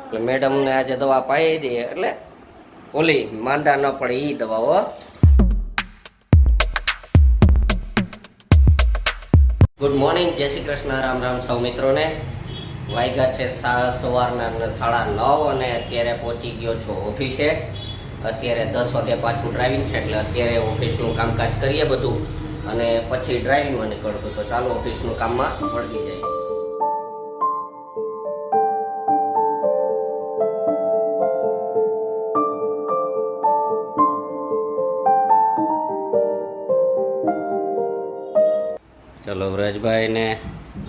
એટલે મેડમને આજે દવા પાઈ દઈએ એટલે ઓલી માંદા ન પડે એ દવાઓ. ગુડ મોર્નિંગ, જય શ્રી કૃષ્ણ, રામ રામ સૌ મિત્રોને. વાગ્યા છે સવારના 9:30 અને અત્યારે પહોંચી ગયો છું ઓફિસે. અત્યારે 10 વાગે પાછું ડ્રાઇવિંગ છે એટલે અત્યારે ઓફિસનું કામકાજ કરીએ બધું અને પછી ડ્રાઇવિંગમાં નીકળશું. તો ચાલો ઓફિસનું કામમાં વળગી જાય. ચલો, વ્રજભાઈ ને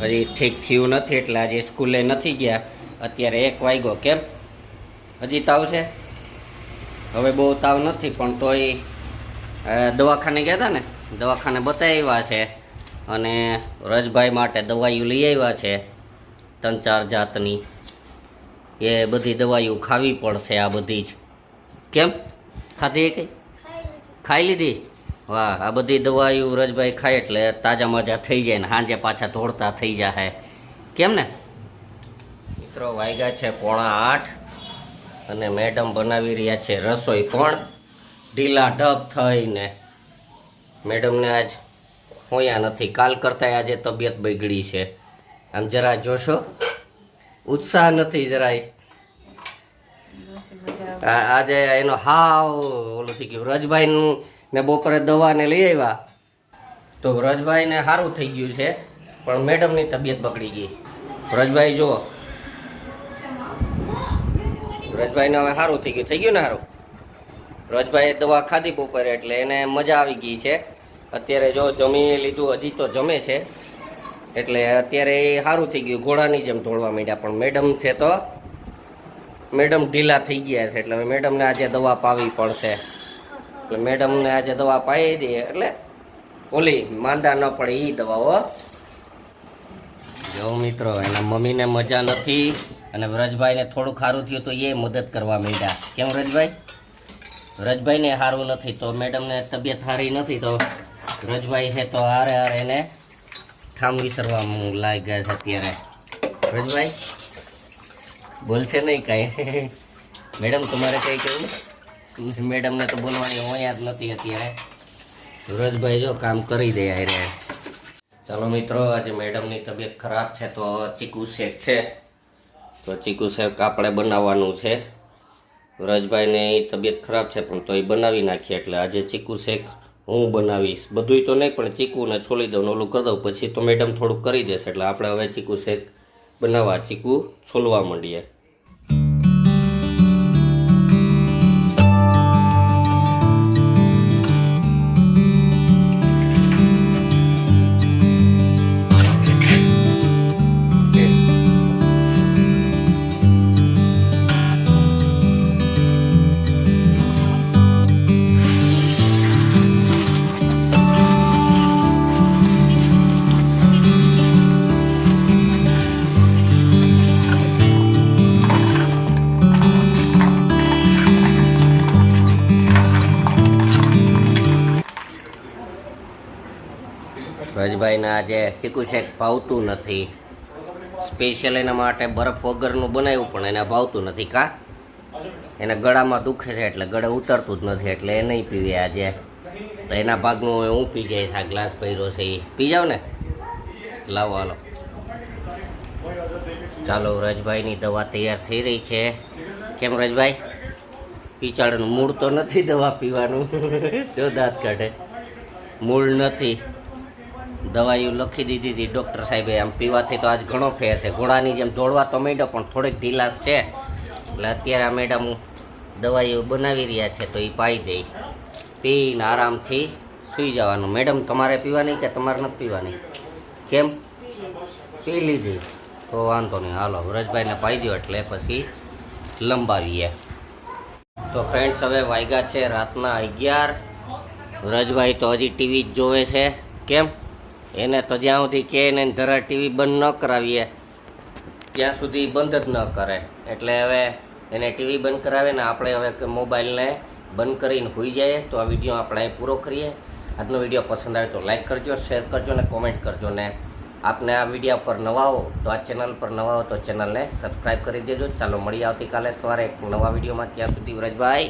હજી ઠીક થયું નથી એટલે આજે સ્કૂલે નથી ગયા. અત્યારે 1 વાગ્યો. કેમ હજી તાવ છે? હવે બહુ તાવ નથી પણ તોય દવાખાને ગયા હતા ને, દવાખાને બતાવ્યા છે અને વ્રજભાઈ માટે દવાઈઓ લઈ આવ્યા છે 3-4 જાતની. એ બધી દવાઈઓ ખાવી પડશે આ બધી જ. કેમ ખાધી? કઈ ખાઈ લીધી? વાહ, આ બધી દવાઈઓ વ્રજભાઈ ખાય એટલે તાજા મજા થઈ જાય ને સાંજે પાછા દોડતા થઈ જાય. કેમ ને મિત્રો? વાગ્યા છે 7:45 અને મેડમ બનાવી રહ્યા છે રસોઈ, પણ ઢીલા ઢબ થઈને. મેડમને આજ હોયા નથી, કાલ કરતાં આજે તબિયત બગડી છે. આમ જરા જોશો, ઉત્સાહ નથી જરાય. આજે એનો હાવ ઓલું થઈ ગયું. વ્રજભાઈનું ને બપોરે દવાને લઈ આવ્યા તો વ્રજભાઈને સારું થઈ ગયું છે પણ મેડમની તબિયત બગડી ગઈ. વ્રજભાઈ જુઓ, વ્રજભાઈને હવે સારું થઈ ગયું ને સારું. વ્રજભાઈએ દવા ખાધી બપોરે એટલે એને મજા આવી ગઈ છે. અત્યારે જો જમી લીધું, હજી તો જમે છે એટલે અત્યારે એ સારું થઈ ગયું, ઘોડાની જેમ દોડવા માંડ્યા. પણ મેડમ છે તો મેડમ ઢીલા થઈ ગયા છે એટલે હવે મેડમને આજે દવા પાવી પડશે. એટલે મેડમને આજે દવા પાઈ દઈએ એટલે ઓલી માંદા ન પડે એ દવાઓ. જો મિત્રો, એના મમ્મીને મજા નથી અને વ્રજભાઈને થોડું સારું થયું તો એ મદદ કરવા માંડ્યા. કેમ વ્રજભાઈ? વ્રજભાઈને સારું નથી તો મેડમને તબિયત સારી નથી તો વ્રજભાઈ છે તો હારે એને ઠામ વિસરવા લાગ્યા છે અત્યારે. વ્રજભાઈ બોલશે નહીં કાંઈ? મેડમ તમારે કંઈ કહ્યું? મેડમને તો બોલવાની હોય જ નથી અત્યારે. વ્રજભાઈ જો કામ કરી દે રે. ચાલો મિત્રો, આજે મેડમની તબિયત ખરાબ છે તો ચીકુ શેક છે તો ચીકુ શેક આપણે બનાવવાનું છે. વ્રજભાઈને એ તબિયત ખરાબ છે પણ તો એ બનાવી નાખીએ એટલે આજે ચીકુ શેક હું બનાવીશ. બધુંય તો નહીં પણ ચીકુને છોલી દઉં, ઓલું કરી દઉં, પછી તો મેડમ થોડુંક કરી દેશે. એટલે આપણે હવે ચીકુ શેક બનાવવા ચીકુ છોલવા માંડીએ. વ્રજભાઈને આજે ચીકુ શેક ભાવતું નથી. સ્પેશિયલ એના માટે બરફ વગરનું બનાવ્યું પણ એને ભાવતું નથી. કા એને ગળામાં દુખે છે એટલે ગળે ઉતરતું જ નથી એટલે એ નહીં પીવે આજે. એના ભાગનું હું પી જઈશ. આ ગ્લાસ ભર્યો છે એ પી જાવ ને. લાવો હાલો. ચાલો, વ્રજભાઈની દવા તૈયાર થઈ રહી છે. કેમ વ્રજભાઈ? પીચાડનું મૂળ તો નથી દવા પીવાનું. જો દાંત કાઢે, મૂળ નથી. દવાઈઓ લખી દીધી હતી ડૉક્ટર સાહેબે. આમ પીવાથી તો આજ ઘણો ફેર છે. ઘોડાની જેમ દોડવા તો માંડ્યો પણ થોડીક ઢીલાસ છે એટલે અત્યારે આ મેડમ દવાઈઓ બનાવી રહ્યા છે તો એ પાઈ દે. પીને આરામથી સૂઈ જવાનું. મેડમ તમારે પીવાની કે તમારે નથી પીવાની? કેમ? પી લીધી તો વાંધો નહીં. હાલો, વ્રજભાઈને પાઈ દો એટલે પછી લંબાવીએ. તો ફ્રેન્ડ્સ, હવે વાગ્યા છે રાતના 11. વ્રજભાઈ તો હજી ટીવી જ જોવે છે. કેમ? એને તો જ્યાં સુધી કે એને ધરા ટીવી બંધ ન કરાવીએ ત્યાં સુધી બંધ જ ન કરે. એટલે હવે એને ટીવી બંધ કરાવે ને આપણે હવે મોબાઈલને બંધ કરીને સૂઈ જઈએ. તો આ વિડીયો આપણે અહીં પૂરો કરીએ. આજનો વિડીયો પસંદ આવે તો લાઈક કરજો, શેર કરજો ને કોમેન્ટ કરજો ને આપને આ વિડીયો પર નવા હો તો આ ચેનલ પર નવા હો તો ચેનલને સબસ્ક્રાઈબ કરી દેજો. ચાલો મળીએ આવતીકાલે સવારે એક નવા વિડીયોમાં. ત્યાં સુધી વ્રજભાઈ